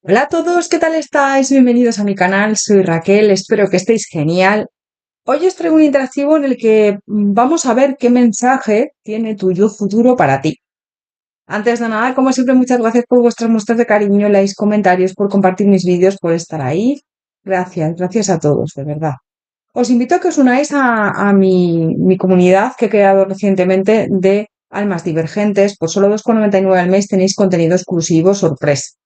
Hola a todos, ¿qué tal estáis? Bienvenidos a mi canal, soy Raquel, espero que estéis genial. Hoy os traigo un interactivo en el que vamos a ver qué mensaje tiene tu yo futuro para ti. Antes de nada, como siempre, muchas gracias por vuestras muestras de cariño, likes, comentarios, por compartir mis vídeos, por estar ahí. Gracias a todos, de verdad. Os invito a que os unáis a mi comunidad que he creado recientemente de almas divergentes. Por solo 2,99 al mes tenéis contenido exclusivo sorpresa.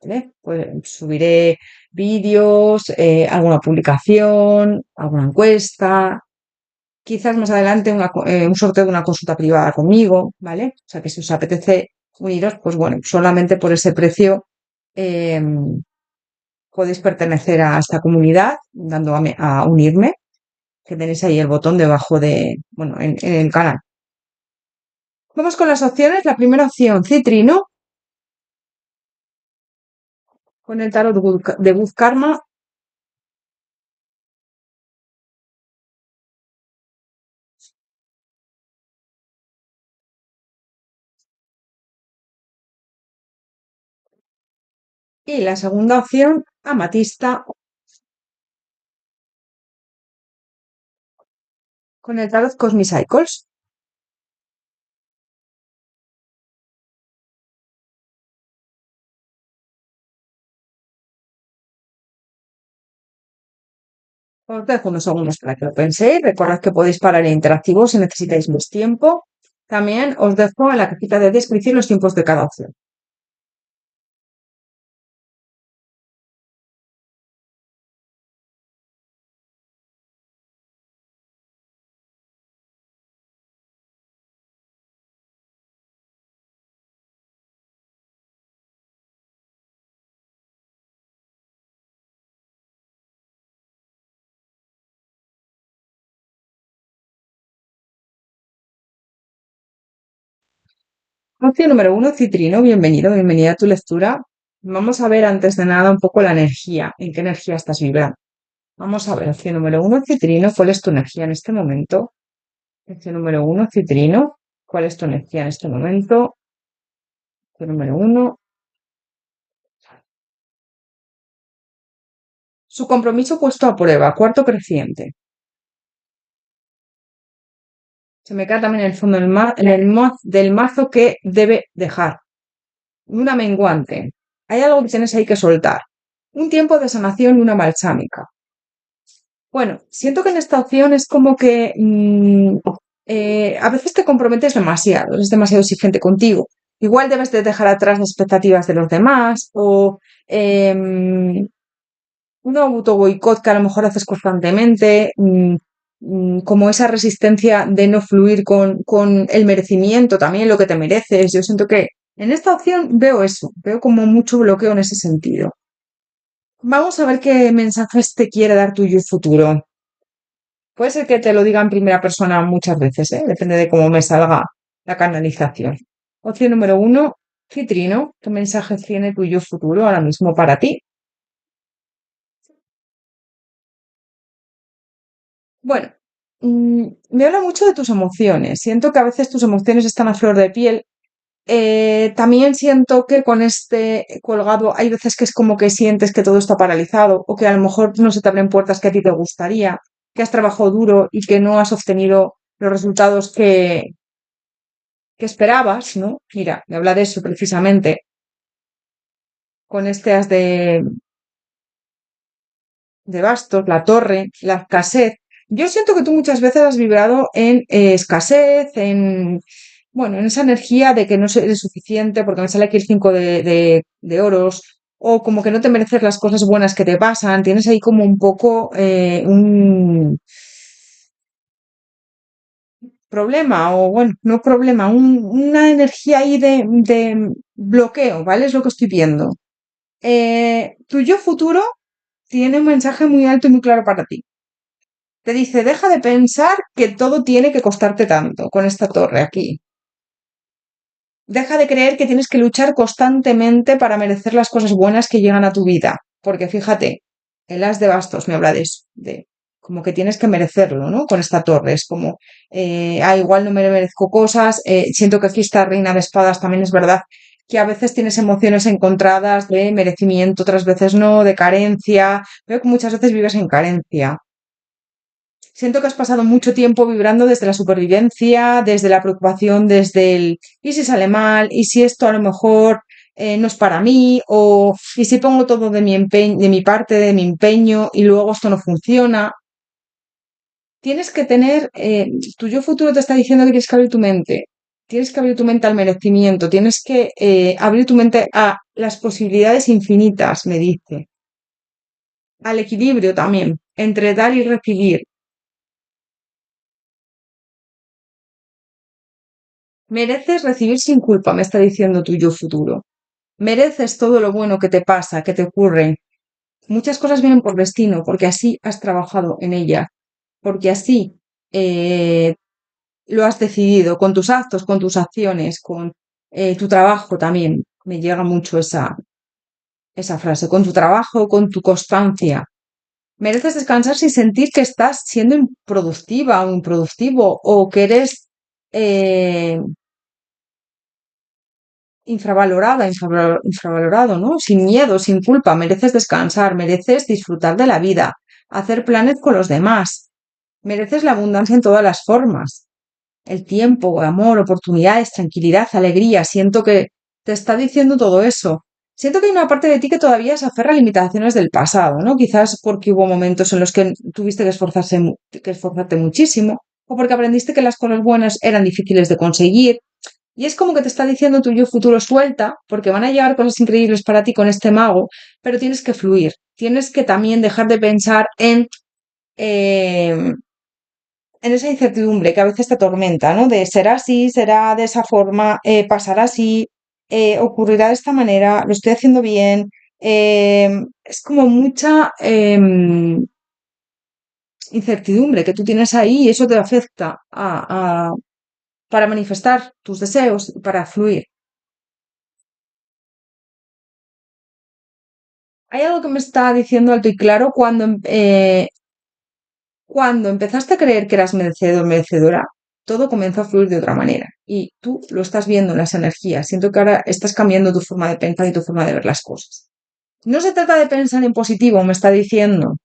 ¿Vale? Pues subiré vídeos, alguna publicación, alguna encuesta, quizás más adelante un sorteo de una consulta privada conmigo, ¿vale? O sea que si os apetece uniros, pues bueno, solamente por ese precio podéis pertenecer a esta comunidad dando a unirme, que tenéis ahí el botón debajo bueno, en el canal. Vamos con las opciones. La primera opción, citrino, con el tarot de Buz Karma. Y la segunda opción, amatista, con el tarot Cosmic Cycles. Os dejo unos segundos para que lo penséis. Recordad que podéis parar el interactivo si necesitáis más tiempo. También os dejo en la cajita de descripción los tiempos de cada opción. Opción número uno, citrino. Bienvenido, bienvenida a tu lectura. Vamos a ver antes de nada un poco la energía, en qué energía estás vibrando. Vamos a ver, opción número uno, citrino, ¿cuál es tu energía en este momento? Opción número uno, citrino, ¿cuál es tu energía en este momento? Opción número uno, su compromiso puesto a prueba, cuarto creciente. Se me cae también en el fondo del mazo que debe dejar. Una menguante. Hay algo que tienes ahí que soltar. Un tiempo de sanación y una balsámica. Bueno, siento que en esta opción es como que a veces te comprometes demasiado, eres demasiado exigente contigo. Igual debes de dejar atrás las expectativas de los demás o un auto boicot que a lo mejor haces constantemente, como esa resistencia de no fluir con el merecimiento, también lo que te mereces. Yo siento que en esta opción veo eso, veo como mucho bloqueo en ese sentido. Vamos a ver qué mensajes te quiere dar tu yo futuro. Puede ser que te lo diga en primera persona muchas veces, ¿eh? Depende de cómo me salga la canalización. Opción número uno, citrino. ¿Qué mensaje tiene tu yo futuro ahora mismo para ti? Bueno, me habla mucho de tus emociones. Siento que a veces tus emociones están a flor de piel. También siento que con este colgado hay veces que es como que sientes que todo está paralizado o que a lo mejor no se te abren puertas que a ti te gustaría, que has trabajado duro y que no has obtenido los resultados que esperabas, ¿no? Mira, me habla de eso precisamente con este as de bastos, la torre, la escasez. Yo siento que tú muchas veces has vibrado en escasez, bueno, en esa energía de que no eres suficiente, porque me sale aquí el 5 de oros, o como que no te mereces las cosas buenas que te pasan. Tienes ahí como un poco un problema, o bueno, no problema, una energía ahí de bloqueo, ¿vale? Es lo que estoy viendo. Tu yo futuro tiene un mensaje muy alto y muy claro para ti. Te dice, deja de pensar que todo tiene que costarte tanto con esta torre aquí. Deja de creer que tienes que luchar constantemente para merecer las cosas buenas que llegan a tu vida. Porque fíjate, el as de bastos me habla de eso, de como que tienes que merecerlo, ¿no? Con esta torre. Es como, igual no me merezco cosas. Siento que aquí esta reina de espadas también es verdad que a veces tienes emociones encontradas de merecimiento, otras veces no, de carencia. Veo que muchas veces vives en carencia. Siento que has pasado mucho tiempo vibrando desde la supervivencia, desde la preocupación, desde el ¿y si sale mal? ¿Y si esto a lo mejor no es para mí? O ¿y si pongo todo de mi empeño, de mi parte, de mi empeño y luego esto no funciona? Tienes que tener, tu yo futuro te está diciendo que tienes que abrir tu mente. Tienes que abrir tu mente al merecimiento, tienes que abrir tu mente a las posibilidades infinitas, me dice. Al equilibrio también, entre dar y recibir. Mereces recibir sin culpa, me está diciendo tu yo futuro. Mereces todo lo bueno que te pasa, que te ocurre. Muchas cosas vienen por destino, porque así has trabajado en ella, porque así eh, lo has decidido, con tus actos, con tus acciones, con tu trabajo también. Me llega mucho esa frase, con tu trabajo, con tu constancia. Mereces descansar sin sentir que estás siendo improductiva o improductivo o que eres eh, infravalorado, ¿no? Sin miedo, sin culpa, mereces descansar, mereces disfrutar de la vida, hacer planes con los demás, mereces la abundancia en todas las formas, el tiempo, amor, oportunidades, tranquilidad, alegría. Siento que te está diciendo todo eso. Siento que hay una parte de ti que todavía se aferra a limitaciones del pasado, ¿no? Quizás porque hubo momentos en los que tuviste que esforzarte muchísimo, o porque aprendiste que las cosas buenas eran difíciles de conseguir, y es como que te está diciendo tu yo futuro suelta, porque van a llegar cosas increíbles para ti con este mago, pero tienes que fluir. Tienes que también dejar de pensar eh, en esa incertidumbre que a veces te atormenta, ¿no? De será así, será de esa forma, pasará así, ocurrirá de esta manera, lo estoy haciendo bien. Es como mucha incertidumbre que tú tienes ahí y eso te afecta para manifestar tus deseos y para fluir. Hay algo que me está diciendo alto y claro cuando empezaste a creer que eras merecedor, merecedora, todo comenzó a fluir de otra manera. Y tú lo estás viendo en las energías. Siento que ahora estás cambiando tu forma de pensar y tu forma de ver las cosas. No se trata de pensar en positivo, me está diciendo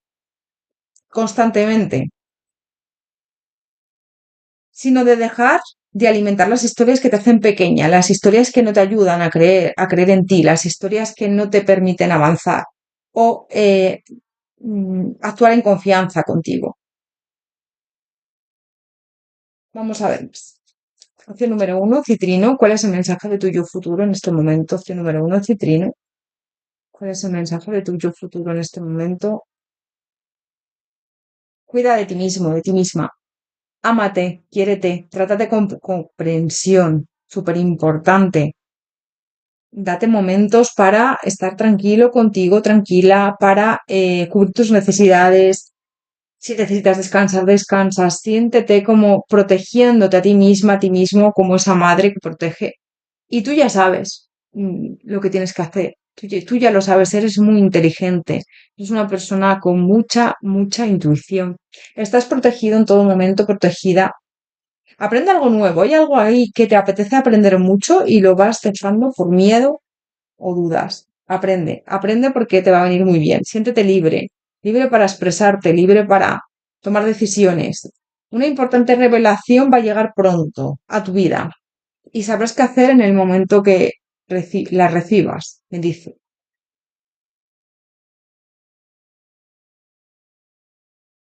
constantemente, sino de dejar de alimentar las historias que te hacen pequeña, las historias que no te ayudan a creer en ti, las historias que no te permiten avanzar o actuar en confianza contigo. Vamos a ver. Opción número uno, citrino. ¿Cuál es el mensaje de tu yo futuro en este momento? Opción número uno, citrino. ¿Cuál es el mensaje de tu yo futuro en este momento? Cuida de ti mismo, de ti misma. Ámate, quiérete, trátate con comprensión. Súper importante. Date momentos para estar tranquilo contigo, tranquila, para cubrir tus necesidades. Si necesitas descansar, descansa. Siéntete como protegiéndote a ti misma, a ti mismo, como esa madre que protege. Y tú ya sabes lo que tienes que hacer. Tú ya lo sabes, eres muy inteligente. Eres una persona con mucha, mucha intuición. Estás protegido en todo momento, protegida. Aprende algo nuevo. Hay algo ahí que te apetece aprender mucho y lo vas dejando por miedo o dudas. Aprende, aprende porque te va a venir muy bien. Siéntete libre, libre para expresarte, libre para tomar decisiones. Una importante revelación va a llegar pronto a tu vida y sabrás qué hacer en el momento que la recibas, me dice.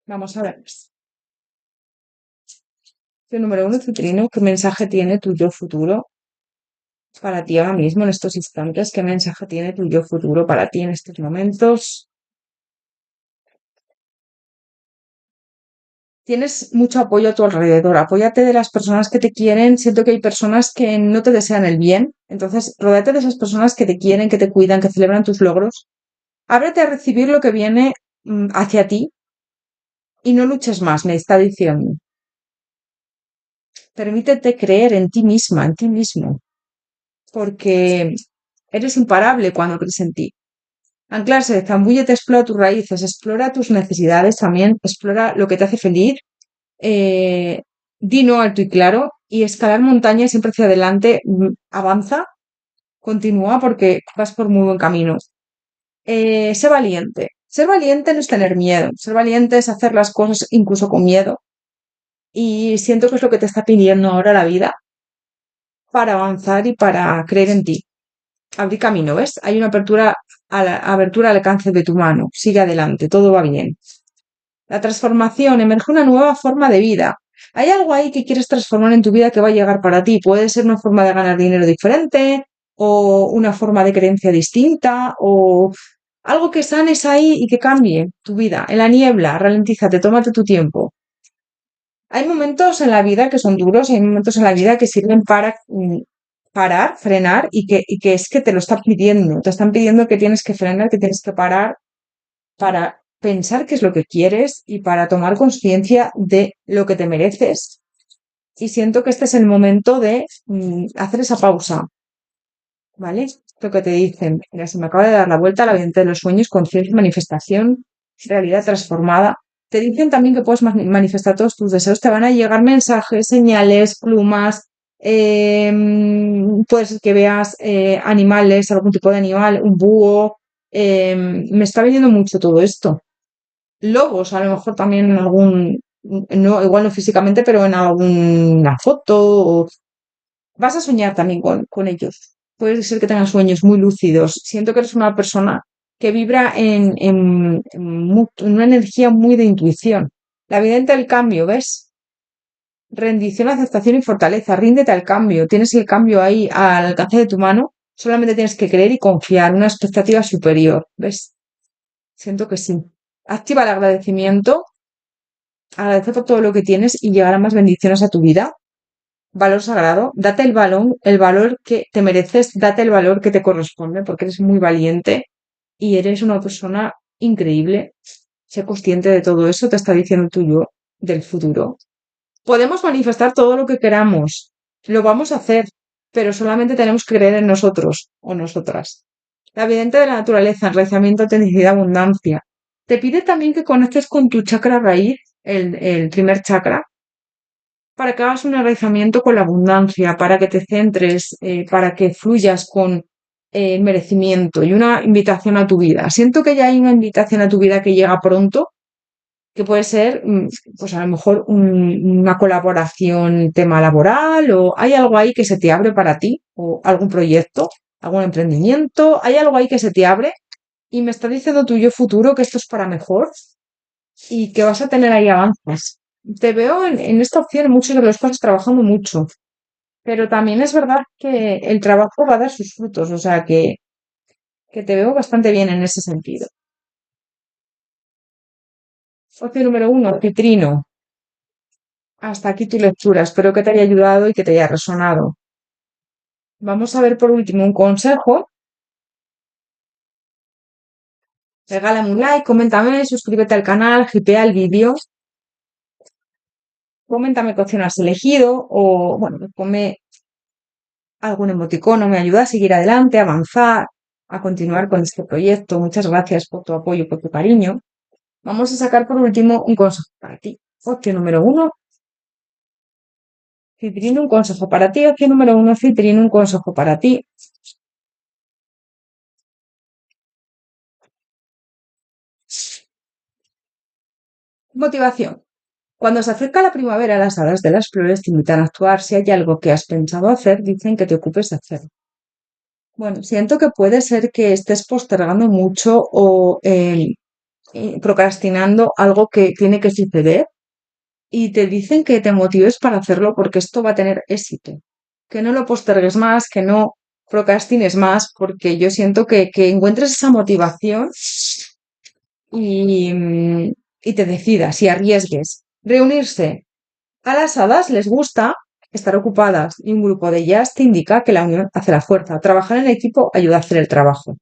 Vamos a ver. El número uno, Citrino, ¿qué mensaje tiene tu yo futuro para ti ahora mismo en estos instantes? ¿Qué mensaje tiene tu yo futuro para ti en estos momentos? Tienes mucho apoyo a tu alrededor. Apóyate de las personas que te quieren. Siento que hay personas que no te desean el bien. Entonces, rodéate de esas personas que te quieren, que te cuidan, que celebran tus logros. Ábrete a recibir lo que viene hacia ti y no luches más, me está diciendo. Permítete creer en ti misma, en ti mismo, porque eres imparable cuando crees en ti. Anclarse, zambúllete, explora tus raíces, explora tus necesidades también, explora lo que te hace feliz, di no alto y claro y escalar montañas siempre hacia adelante, avanza Continúa porque vas por muy buen camino. Sé valiente. Ser valiente no es tener miedo. Ser valiente es hacer las cosas incluso con miedo. Y siento que es lo que te está pidiendo ahora la vida para avanzar y para creer en ti. Abrir camino, ¿ves? Hay una abertura al alcance de tu mano. Sigue adelante, todo va bien. La transformación, emerge una nueva forma de vida. ¿Hay algo ahí que quieres transformar en tu vida que va a llegar para ti? Puede ser una forma de ganar dinero diferente o una forma de creencia distinta o algo que sanes ahí y que cambie tu vida. En la niebla, ralentízate, tómate tu tiempo. Hay momentos en la vida que son duros y hay momentos en la vida que sirven para parar, frenar y que es que te lo están pidiendo. Te están pidiendo que tienes que frenar, que tienes que parar para pensar qué es lo que quieres y para tomar conciencia de lo que te mereces. Y siento que este es el momento de hacer esa pausa, ¿vale? Lo que te dicen, mira, se me acaba de dar la vuelta a la vida de los sueños, conciencia, manifestación, realidad transformada. Te dicen también que puedes manifestar todos tus deseos, te van a llegar mensajes, señales, plumas, puede ser que veas animales, algún tipo de animal, un búho. Me está viniendo mucho todo esto. Lobos, a lo mejor también en algún, no, igual no físicamente, pero en alguna foto. Vas a soñar también con ellos. Puede ser que tengas sueños muy lúcidos. Siento que eres una persona que vibra en una energía muy de intuición. La vidente del cambio, ¿ves? Rendición, aceptación y fortaleza. Ríndete al cambio. Tienes el cambio ahí al alcance de tu mano. Solamente tienes que creer y confiar. Una expectativa superior, ¿ves? Siento que sí. Activa el agradecimiento. Agradece por todo lo que tienes y llegarán más bendiciones a tu vida. Valor sagrado, date el valor que te mereces, date el valor que te corresponde, porque eres muy valiente y eres una persona increíble. Sé consciente de todo eso, te está diciendo tu yo del futuro. Podemos manifestar todo lo que queramos, lo vamos a hacer, pero solamente tenemos que creer en nosotros o nosotras. La vidente de la naturaleza, enraizamiento, autenticidad, abundancia. Te pide también que conectes con tu chakra raíz, el primer chakra, para que hagas un enraizamiento con la abundancia, para que te centres, para que fluyas con merecimiento y una invitación a tu vida. Siento que ya hay una invitación a tu vida que llega pronto, que puede ser, pues a lo mejor una colaboración tema laboral o hay algo ahí que se te abre para ti o algún proyecto, algún emprendimiento, hay algo ahí que se te abre y me está diciendo tu yo futuro que esto es para mejor y que vas a tener ahí avances. Te veo en esta opción en muchos de los casos trabajando mucho, pero también es verdad que el trabajo va a dar sus frutos, o sea que te veo bastante bien en ese sentido. Opción número uno, Citrino. Hasta aquí tu lectura. Espero que te haya ayudado y que te haya resonado. Vamos a ver por último un consejo. Regálame un like, coméntame, suscríbete al canal, hypea el vídeo, coméntame qué opción has elegido o, bueno, ponme algún emoticono, me ayuda a seguir adelante, a avanzar, a continuar con este proyecto. Muchas gracias por tu apoyo, por tu cariño. Vamos a sacar por último un consejo para ti. Opción número uno, Citrino, un consejo para ti. Opción número uno, Citrino, un consejo para ti. Motivación. Cuando se acerca la primavera, las hadas de las flores te invitan a actuar. Si hay algo que has pensado hacer, dicen que te ocupes de hacerlo. Bueno, siento que puede ser que estés postergando mucho o procrastinando algo que tiene que suceder y te dicen que te motives para hacerlo porque esto va a tener éxito. Que no lo postergues más, que no procrastines más, porque yo siento que encuentres esa motivación y te decidas y arriesgues. Reunirse. A las hadas les gusta estar ocupadas y un grupo de ellas te indica que la unión hace la fuerza. Trabajar en equipo ayuda a hacer el trabajo.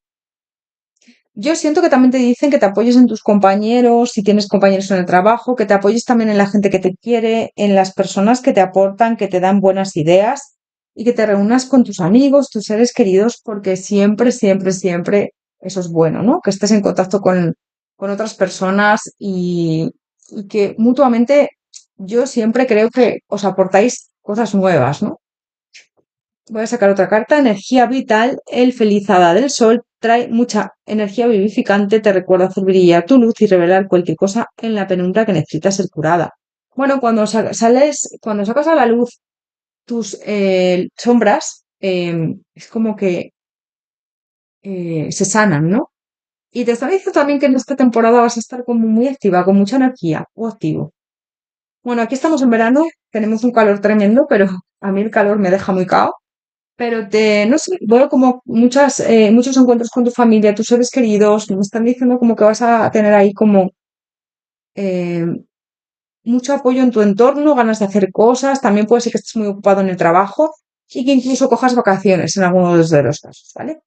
Yo siento que también te dicen que te apoyes en tus compañeros, si tienes compañeros en el trabajo, que te apoyes también en la gente que te quiere, en las personas que te aportan, que te dan buenas ideas y que te reúnas con tus amigos, tus seres queridos, porque siempre, siempre, siempre eso es bueno, ¿no? Que estés en contacto con otras personas y que mutuamente yo siempre creo que os aportáis cosas nuevas, ¿no? Voy a sacar otra carta. Energía vital. El feliz hada del sol trae mucha energía vivificante. Te recuerda hacer brillar tu luz y revelar cualquier cosa en la penumbra que necesita ser curada. Bueno, cuando sacas a la luz tus sombras, es como que se sanan, ¿no? Y te está diciendo también que en esta temporada vas a estar como muy activa, con mucha energía o activo. Bueno, aquí estamos en verano, tenemos un calor tremendo, pero a mí el calor me deja muy cao. Pero no sé, veo como muchos encuentros con tu familia, tus seres queridos, me están diciendo como que vas a tener ahí como eh, mucho apoyo en tu entorno, ganas de hacer cosas, también puede ser que estés muy ocupado en el trabajo y que incluso cojas vacaciones en algunos de los casos, ¿vale?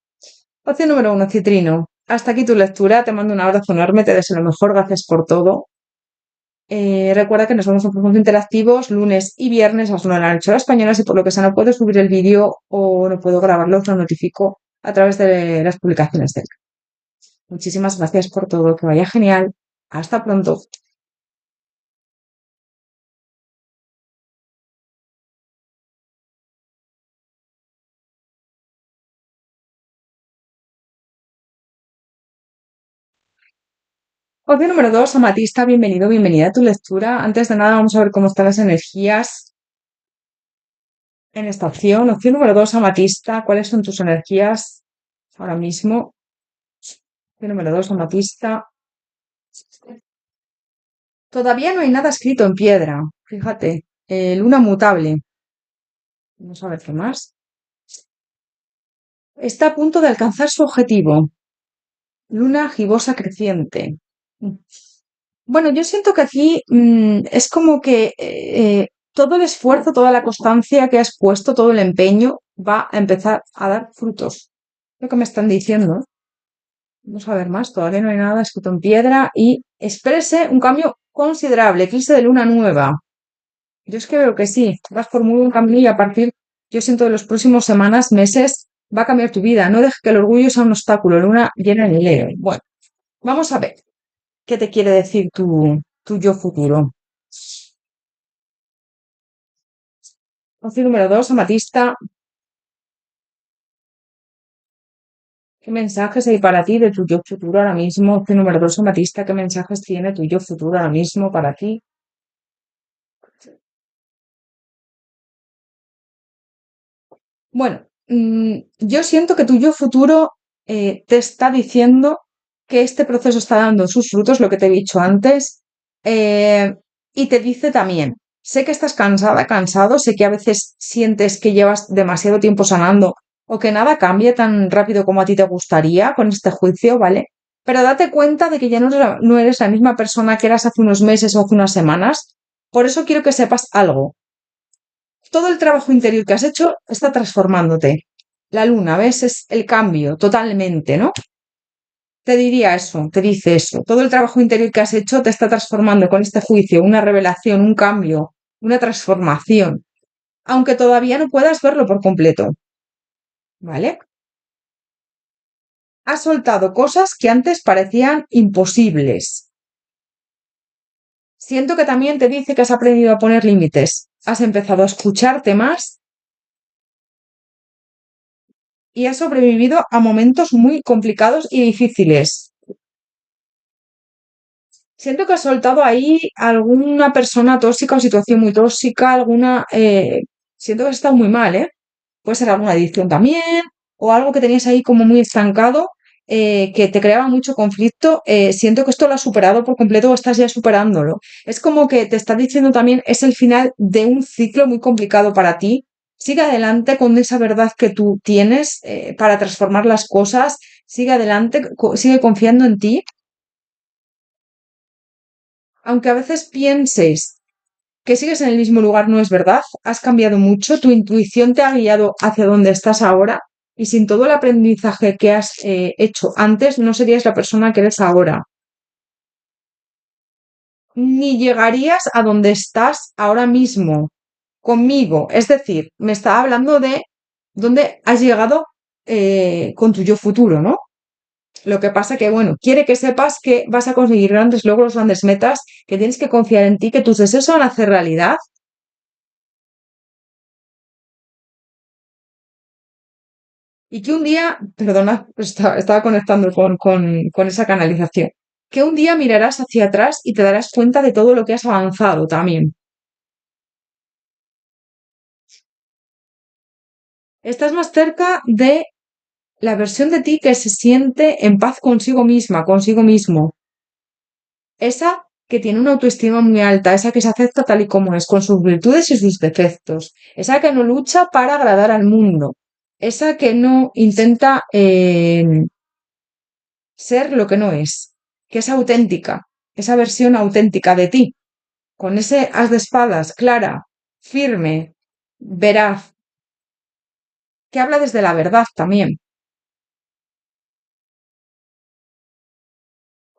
Opción número uno, Citrino. Hasta aquí tu lectura, te mando un abrazo enorme, te deseo lo mejor, gracias por todo. Recuerda que nos vemos en puntos interactivos lunes y viernes a las 1 de la noche hora española. Si por lo que sea no puedo subir el vídeo o no puedo grabarlo, os lo notifico a través de las publicaciones del canal. Muchísimas gracias por todo, que vaya genial. Hasta pronto. Opción número 2, Amatista, bienvenido, bienvenida a tu lectura. Antes de nada, vamos a ver cómo están las energías en esta opción. Opción número 2, Amatista, ¿cuáles son tus energías ahora mismo? Opción número 2, Amatista. Todavía no hay nada escrito en piedra. Fíjate, luna mutable. Vamos a ver qué más. Está a punto de alcanzar su objetivo. Luna gibosa creciente. Bueno, yo siento que aquí es como que todo el esfuerzo, toda la constancia que has puesto, todo el empeño va a empezar a dar frutos. Lo que me están diciendo. Vamos a ver más. Todavía no hay nada escrito en piedra y exprese un cambio considerable. Eclipse de luna nueva. Yo es que veo que sí, vas por muy buen camino y a partir, yo siento, de los próximos semanas, meses, va a cambiar tu vida. No dejes que el orgullo sea un obstáculo, luna llena en Leo. Bueno, vamos a ver qué te quiere decir tu yo futuro. Opción número 2, amatista. ¿Qué mensajes hay para ti de tu yo futuro ahora mismo? Opción número 2, amatista. ¿Qué mensajes tiene tu yo futuro ahora mismo para ti? Bueno, yo siento que tu yo futuro te está diciendo que este proceso está dando sus frutos, lo que te he dicho antes, eh, y te dice también, sé que estás cansada, cansado, sé que a veces sientes que llevas demasiado tiempo sanando o que nada cambie tan rápido como a ti te gustaría con este juicio, ¿vale? Pero date cuenta de que ya no eres la misma persona que eras hace unos meses o hace unas semanas. Por eso quiero que sepas algo. Todo el trabajo interior que has hecho está transformándote. La luna, ¿ves? Es el cambio totalmente, ¿no? Te diría eso, te dice eso. Todo el trabajo interior que has hecho te está transformando con este juicio, una revelación, un cambio, una transformación, aunque todavía no puedas verlo por completo, ¿vale? Has soltado cosas que antes parecían imposibles. Siento que también te dice que has aprendido a poner límites. Has empezado a escucharte más y has sobrevivido a momentos muy complicados y difíciles. Siento que has soltado ahí alguna persona tóxica o situación muy tóxica, siento que has estado muy mal, ¿eh? Puede ser alguna adicción también, o algo que tenías ahí como muy estancado, que te creaba mucho conflicto. Siento que esto lo has superado por completo o estás ya superándolo. Es como que te está diciendo también, es el final de un ciclo muy complicado para ti. Sigue adelante con esa verdad que tú tienes, para transformar las cosas. Sigue adelante, sigue confiando en ti, aunque a veces pienses que sigues en el mismo lugar, no es verdad. Has cambiado mucho, tu intuición te ha guiado hacia donde estás ahora y sin todo el aprendizaje que has hecho antes, no serías la persona que eres ahora. Ni llegarías a donde estás ahora mismo conmigo. Es decir, me está hablando de dónde has llegado con tu yo futuro, ¿no? Lo que pasa que, bueno, quiere que sepas que vas a conseguir grandes logros, grandes metas, que tienes que confiar en ti, que tus deseos se van a hacer realidad. Y que un día, perdona, estaba conectando con esa canalización, que un día mirarás hacia atrás y te darás cuenta de todo lo que has avanzado también. Estás más cerca de la versión de ti que se siente en paz consigo misma, consigo mismo. Esa que tiene una autoestima muy alta, esa que se acepta tal y como es, con sus virtudes y sus defectos, esa que no lucha para agradar al mundo, esa que no intenta ser lo que no es, que es auténtica, esa versión auténtica de ti, con ese as de espadas clara, firme, veraz, que habla desde la verdad también.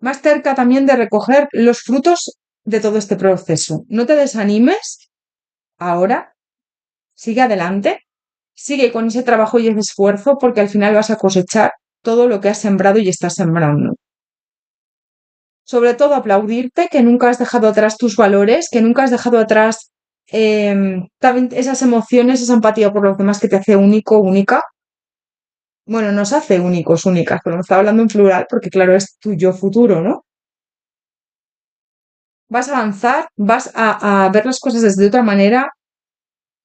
Más cerca también de recoger los frutos de todo este proceso. No te desanimes ahora, sigue adelante, sigue con ese trabajo y ese esfuerzo porque al final vas a cosechar todo lo que has sembrado y estás sembrando. Sobre todo aplaudirte que nunca has dejado atrás tus valores, que nunca has dejado atrás también esas emociones, esa empatía por los demás que te hace único, única. Bueno, nos hace únicos, únicas, pero me está hablando en plural porque claro, es tu yo futuro, ¿no? Vas a avanzar, vas a ver las cosas desde otra manera,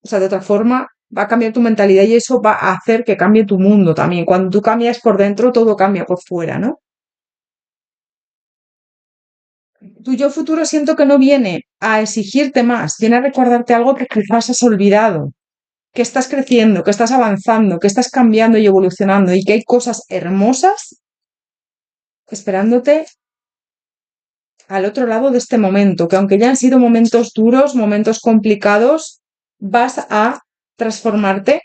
o sea, de otra forma, va a cambiar tu mentalidad y eso va a hacer que cambie tu mundo también. Cuando tú cambias por dentro, todo cambia por fuera, ¿no? Tu yo futuro siento que no viene a exigirte más, viene a recordarte algo que quizás has olvidado, que estás creciendo, que estás avanzando, que estás cambiando y evolucionando y que hay cosas hermosas esperándote al otro lado de este momento, que aunque ya han sido momentos duros, momentos complicados, vas a transformarte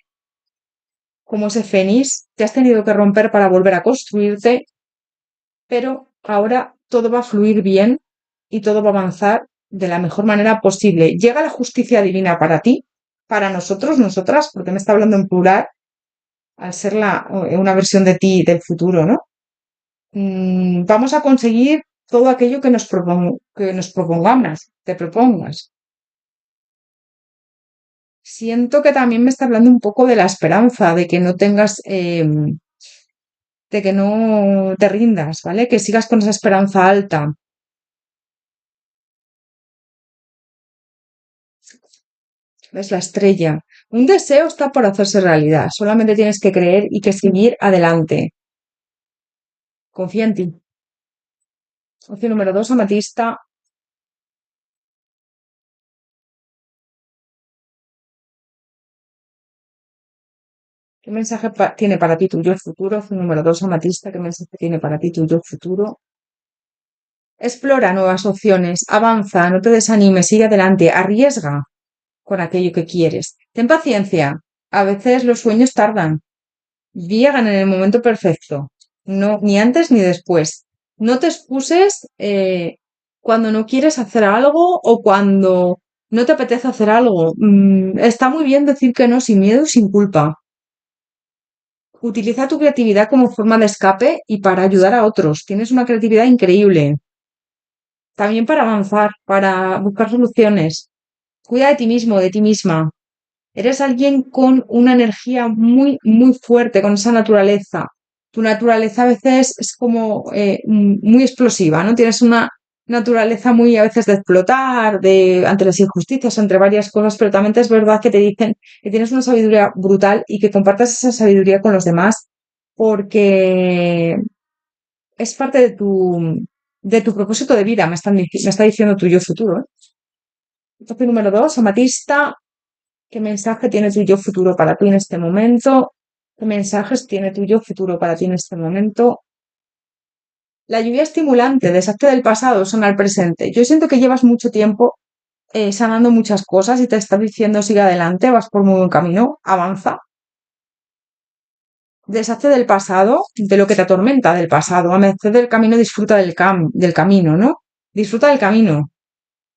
como ese fénix, te has tenido que romper para volver a construirte, pero ahora todo va a fluir bien y todo va a avanzar de la mejor manera posible. Llega la justicia divina para ti, para nosotros, nosotras, porque me está hablando en plural, al ser una versión de ti del futuro, ¿no? Vamos a conseguir todo aquello que nos propongamos, te propongas. Siento que también me está hablando un poco de la esperanza, de que no tengas, de que no te rindas, ¿vale? Que sigas con esa esperanza alta. Es la estrella. Un deseo está por hacerse realidad. Solamente tienes que creer y que seguir adelante. Confía en ti. Opción número dos, amatista. ¿Qué mensaje tiene para ti tu yo futuro? Opción número dos, amatista. ¿Qué mensaje tiene para ti tu yo futuro? Explora nuevas opciones. Avanza, no te desanimes, sigue adelante. Arriesga con aquello que quieres. Ten paciencia. A veces los sueños tardan. Llegan en el momento perfecto. No, ni antes ni después. No te excuses cuando no quieres hacer algo o cuando no te apetece hacer algo. Está muy bien decir que no sin miedo y sin culpa. Utiliza tu creatividad como forma de escape y para ayudar a otros. Tienes una creatividad increíble. También para avanzar, para buscar soluciones. Cuida de ti mismo, de ti misma. Eres alguien con una energía muy, muy fuerte, con esa naturaleza. Tu naturaleza a veces es como muy explosiva, ¿no? Tienes una naturaleza muy a veces de explotar, de ante las injusticias, entre varias cosas, pero también es verdad que te dicen que tienes una sabiduría brutal y que compartas esa sabiduría con los demás porque es parte de tu propósito de vida, me está diciendo tu yo futuro, ¿eh? Entonces, número dos, amatista. ¿Qué mensaje tiene tu yo futuro para ti en este momento? ¿Qué mensajes tiene tu yo futuro para ti en este momento? La lluvia estimulante, deshazte del pasado, sana el presente. Yo siento que llevas mucho tiempo sanando muchas cosas y te está diciendo sigue adelante, vas por muy buen camino, avanza. Deshazte del pasado, de lo que te atormenta del pasado. A merced del camino disfruta del camino, ¿no? Disfruta del camino.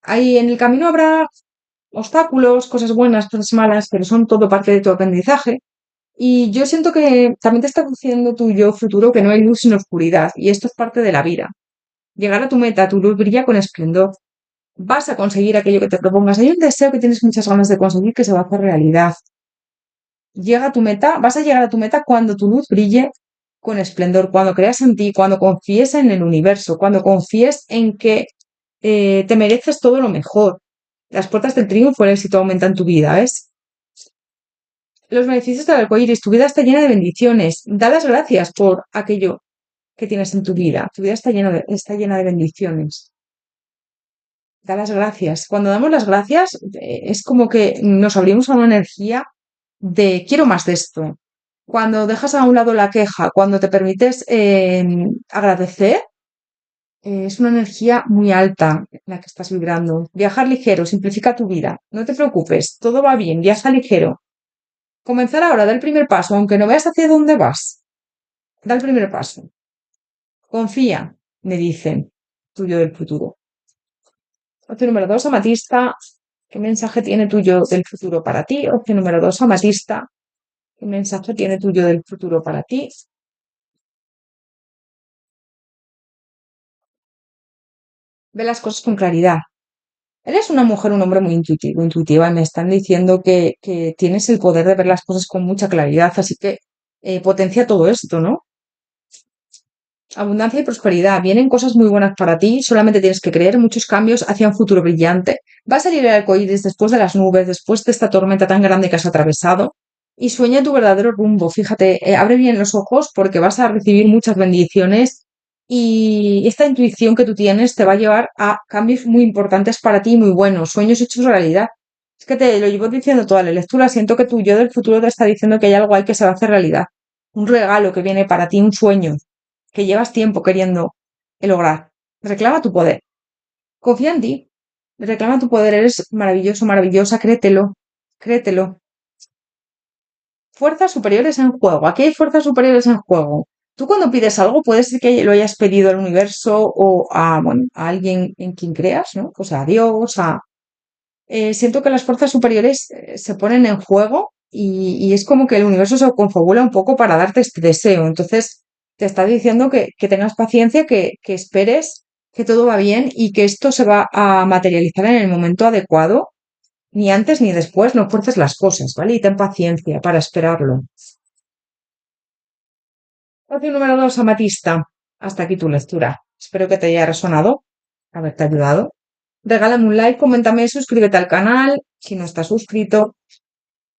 Ahí en el camino habrá obstáculos, cosas buenas, cosas malas, pero son todo parte de tu aprendizaje. Y yo siento que también te está diciendo tu yo futuro que no hay luz sin oscuridad, y esto es parte de la vida. Llegar a tu meta, tu luz brilla con esplendor. Vas a conseguir aquello que te propongas. Hay un deseo que tienes muchas ganas de conseguir que se va a hacer realidad. Llega a tu meta, vas a llegar a tu meta cuando tu luz brille con esplendor, cuando creas en ti, cuando confíes en el universo, cuando confíes en que te mereces todo lo mejor. Las puertas del triunfo, el éxito aumentan tu vida, ¿ves? Los beneficios del arcoíris, tu vida está llena de bendiciones. Da las gracias por aquello que tienes en tu vida. Tu vida está llena de bendiciones. Da las gracias. Cuando damos las gracias, es como que nos abrimos a una energía de quiero más de esto. Cuando dejas a un lado la queja, cuando te permites agradecer, es una energía muy alta la que estás vibrando. Viajar ligero, simplifica tu vida. No te preocupes, todo va bien, viaja ligero. Comenzar ahora, da el primer paso, aunque no veas hacia dónde vas. Da el primer paso. Confía, me dicen, tuyo del futuro. Opción número 2, amatista. ¿Qué mensaje tiene tuyo del futuro para ti? Opción número 2, amatista. ¿Qué mensaje tiene tuyo del futuro para ti? Ve las cosas con claridad. Eres una mujer, un hombre muy intuitivo, intuitiva, y me están diciendo que tienes el poder de ver las cosas con mucha claridad, así que potencia todo esto, ¿no? Abundancia y prosperidad. Vienen cosas muy buenas para ti, solamente tienes que creer muchos cambios hacia un futuro brillante. Va a salir el arcoíris después de las nubes, después de esta tormenta tan grande que has atravesado. Y sueña tu verdadero rumbo. Fíjate, abre bien los ojos porque vas a recibir muchas bendiciones y esta intuición que tú tienes te va a llevar a cambios muy importantes para ti, muy buenos, sueños hechos realidad. Es que te lo llevo diciendo toda la lectura, siento que tu yo del futuro te está diciendo que hay algo ahí que se va a hacer realidad. Un regalo que viene para ti, un sueño que llevas tiempo queriendo lograr. Reclama tu poder. Confía en ti. Reclama tu poder. Eres maravilloso, maravillosa. Créetelo. Créetelo. Fuerzas superiores en juego. Aquí hay fuerzas superiores en juego. Tú cuando pides algo, puede ser que lo hayas pedido al universo o a, bueno, a alguien en quien creas, ¿no? Pues a Dios, siento que las fuerzas superiores se ponen en juego y es como que el universo se confabula un poco para darte este deseo. Entonces, te está diciendo que tengas paciencia, que esperes, que todo va bien y que esto se va a materializar en el momento adecuado, ni antes ni después, no fuerces las cosas, ¿vale? Y ten paciencia para esperarlo. Opción número 2, amatista. Hasta aquí tu lectura. Espero que te haya resonado, haberte ayudado. Regálame un like, coméntame, suscríbete al canal si no estás suscrito.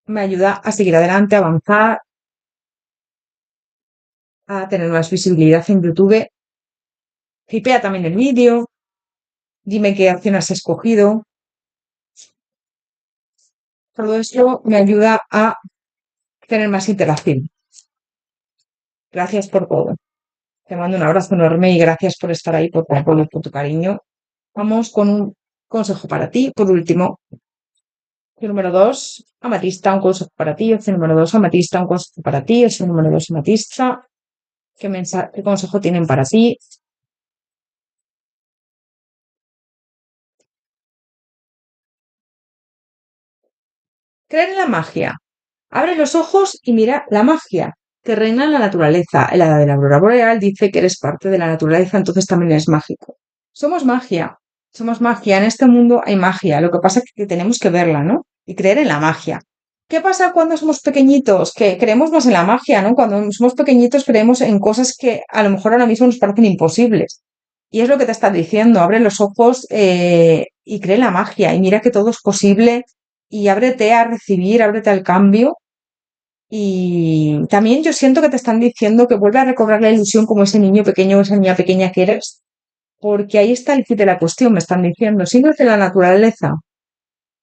Me ayuda a seguir adelante, a avanzar, a tener más visibilidad en YouTube. Hipea también el vídeo, dime qué acción has escogido. Todo esto me ayuda a tener más interacción. Gracias por todo. Te mando un abrazo enorme y gracias por estar ahí, por tu apoyo, por tu cariño. Vamos con un consejo para ti. Por último, opción número 2, amatista, un consejo para ti. Opción número 2, amatista, un consejo para ti. Opción número 2, amatista. ¿Qué consejo tienen para ti? Creer en la magia. Abre los ojos y mira la magia que reina en la naturaleza. El hada de la aurora boreal dice que eres parte de la naturaleza, entonces también eres mágico. Somos magia, somos magia. En este mundo hay magia. Lo que pasa es que tenemos que verla, ¿no? Y creer en la magia. ¿Qué pasa cuando somos pequeñitos? Que creemos más en la magia, ¿no? Cuando somos pequeñitos creemos en cosas que a lo mejor ahora mismo nos parecen imposibles. Y es lo que te está diciendo, abre los ojos y cree en la magia y mira que todo es posible y ábrete a recibir, ábrete al cambio. Y también yo siento que te están diciendo que vuelve a recobrar la ilusión como ese niño pequeño o esa niña pequeña que eres, porque ahí está el kit de la cuestión, me están diciendo, síguete la naturaleza.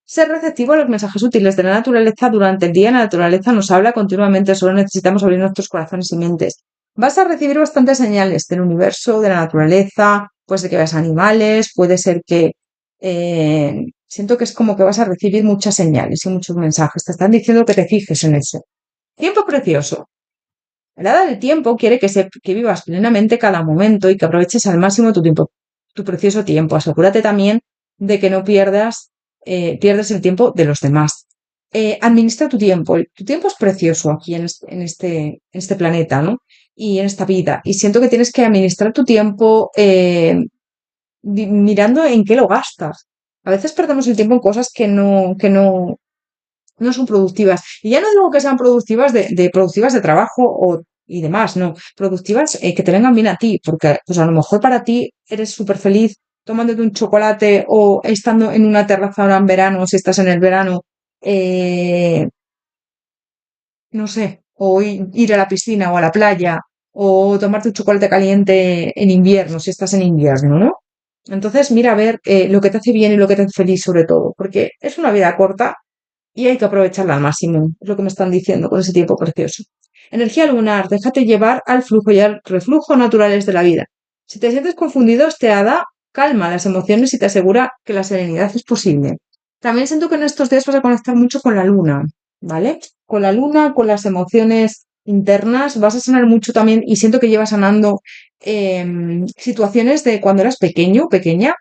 Ser receptivo a los mensajes útiles de la naturaleza durante el día. La naturaleza nos habla continuamente, solo necesitamos abrir nuestros corazones y mentes. Vas a recibir bastantes señales del universo, de la naturaleza, puede ser que veas animales, puede ser que siento que es como que vas a recibir muchas señales y muchos mensajes. Te están diciendo que te fijes en eso. Tiempo precioso. El hada del tiempo quiere que vivas plenamente cada momento y que aproveches al máximo tu tiempo, tu precioso tiempo. Asegúrate también de que no pierdas el tiempo de los demás. Administra tu tiempo. Tu tiempo es precioso aquí en este planeta, ¿no? Y en esta vida. Y siento que tienes que administrar tu tiempo mirando en qué lo gastas. A veces perdemos el tiempo en cosas que no no son productivas. Y ya no digo que sean productivas de productivas de trabajo y demás, no, productivas que te vengan bien a ti, porque pues a lo mejor para ti eres súper feliz tomándote un chocolate o estando en una terraza ahora en verano, si estás en el verano, eh, no sé, o ir a la piscina o a la playa, o tomarte un chocolate caliente en invierno, si estás en invierno, ¿no? Entonces, mira a ver lo que te hace bien y lo que te hace feliz sobre todo, porque es una vida corta y hay que aprovecharla al máximo, es lo que me están diciendo con ese tiempo precioso. Energía lunar, déjate llevar al flujo y al reflujo naturales de la vida. Si te sientes confundido, este hada calma las emociones y te asegura que la serenidad es posible. También siento que en estos días vas a conectar mucho con la luna, ¿vale? Con la luna, con las emociones internas, vas a sanar mucho también y siento que llevas sanando situaciones de cuando eras pequeño, pequeña,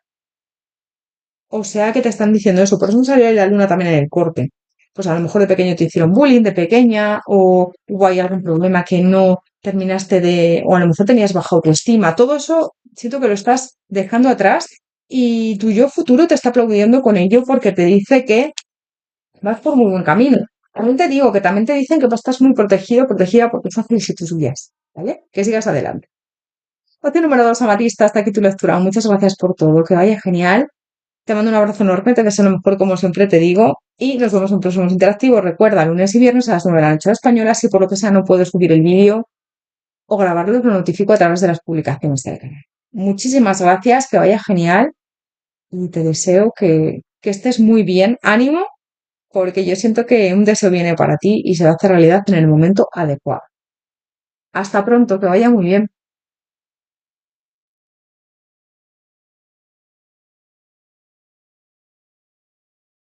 o sea que te están diciendo eso, por eso me salió ahí la luna también en el corte. Pues a lo mejor de pequeño te hicieron bullying, de pequeña, o hubo ahí algún problema que no terminaste o a lo mejor tenías baja autoestima. Todo eso siento que lo estás dejando atrás y tu yo futuro te está aplaudiendo con ello porque te dice que vas por muy buen camino. También te digo que también te dicen que tú estás muy protegido, protegida por tus ángeles y tus guías, ¿vale? Que sigas adelante. Opción número 2, Amatista, hasta aquí tu lectura. Muchas gracias por todo, que vaya genial. Te mando un abrazo enorme, te deseo lo mejor como siempre te digo y nos vemos en próximos interactivos. Recuerda, lunes y viernes a las 9 de la noche hora española, si por lo que sea no puedo subir el vídeo o grabarlo, lo notifico a través de las publicaciones del canal. Muchísimas gracias, que vaya genial y te deseo que estés muy bien. Ánimo, porque yo siento que un deseo viene para ti y se va a hacer realidad en el momento adecuado. Hasta pronto, que vaya muy bien.